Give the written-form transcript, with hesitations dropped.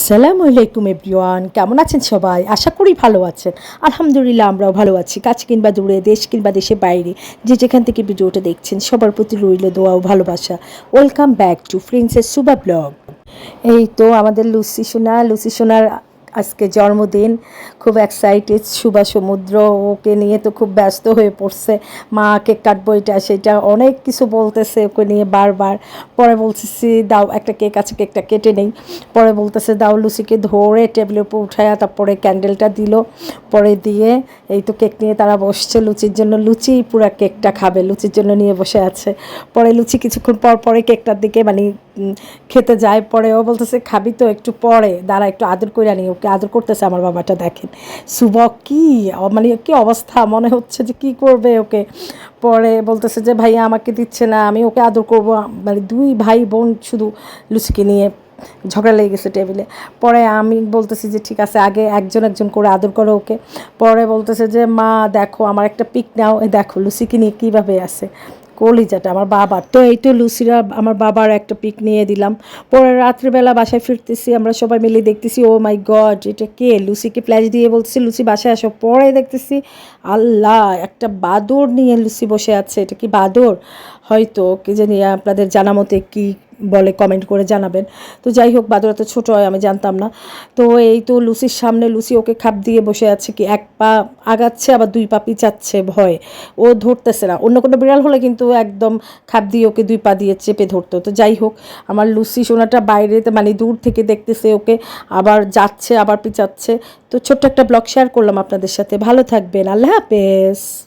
আসসালামু আলাইকুম এভরিওয়ান, কেমন আছেন সবাই? আশা করি ভালো আছেন। আলহামদুলিল্লাহ আমরাও ভালো আছি। কাছে কিংবা দূরে, দেশ কিংবা দেশের বাইরে, যে যেখান থেকে ভিডিওটা দেখছেন সবার প্রতি রইল দোয়া ও ভালোবাসা। Welcome back to princess Suba blog. এই তো আমাদের লুসি সোনার আজকে জন্মদিন। খুব এক্সাইটেড। সুবা সমুদ্র ওকে নিয়ে তো খুব ব্যস্ত হয়ে পড়ছে। মা কেক কাটবো, এটা সেটা অনেক কিছু বলতেছে ওকে নিয়ে বারবার। পরে বলতেছি দাও একটা কেক আছে, কেকটা কেটে নেই। পরে বলতেছে দাও, লুসিকে ধরে টেবিলের উপর উঠায়া তারপরে ক্যান্ডেলটা দিল। পরে দিয়ে এই তো কেক নিয়ে তারা বসছে লুচির জন্য। লুচি পুরা কেকটা খাবে, লুচির জন্য নিয়ে বসে আছে। পরে লুচি কিছুক্ষণ পর পরে কেকটার দিকে খেতে যায়। পরে ও বলতেছে খাবি তো, একটু পরে দাঁড়া একটু আদর করে আনি। ওকে আদর করতেছে আমার বাবাটা, দেখেন সুবক কি কি অবস্থা, মনে হচ্ছে যে কি করবে ওকে। পরে বলতেছে যে ভাইয়া আমাকে দিচ্ছে না, আমি ওকে আদর করবো। দুই ভাই বোন শুধু লুচিকে নিয়ে ঝগড়া লেগে গেছে টেবিলে। পরে আমি বলতেছি যে ঠিক আছে, আগে একজন একজন করে আদর করো ওকে। পরে বলতেছে যে মা দেখো আমার একটা পিক নাও, দেখো লুচিকে নিয়ে কীভাবে আছে। কলিজাটা আমার বাবার তো, এই তো লুচিরা আমার বাবার একটা পিক নিয়ে দিলাম। পরে রাত্রিবেলা বাসায় ফিরতেছি, আমরা সবাই মিলে দেখতেছি ও মাই গড এটা কে। লুচিকে ফ্ল্যাশ দিয়ে বলতেছি লুচি বাসায় আসো। পরে দেখতেছি আল্লাহ, একটা বাদর নিয়ে লুচি বসে আছে। এটা কি বাদর? হয়তো কি জানি, আপনাদের জানা মতে কী বলে কমেন্ট করে জানাবেন। তো যাই হোক, বাদর এত ছোটো হয় আমি জানতাম না। তো এই তো লুচির সামনে লুচি ওকে খাপ দিয়ে বসে আছে, কি এক পা আগাচ্ছে আবার দুই পা পিচাচ্ছে ভয়ে। ও ধরতেছে না। অন্য কোনো বিড়াল হলে কিন্তু একদম খাপ দিয়ে ওকে দুই পা দিয়ে চেপে ধরতো। তো যাই হোক, আমার লুচি সোনাটা বাইরেতে দূর থেকে দেখতেছে ওকে, আবার যাচ্ছে আবার পিচাচ্ছে। তো ছোট্ট একটা ব্লগ শেয়ার করলাম আপনাদের সাথে। ভালো থাকবেন, আল্লাহ হাফেজ।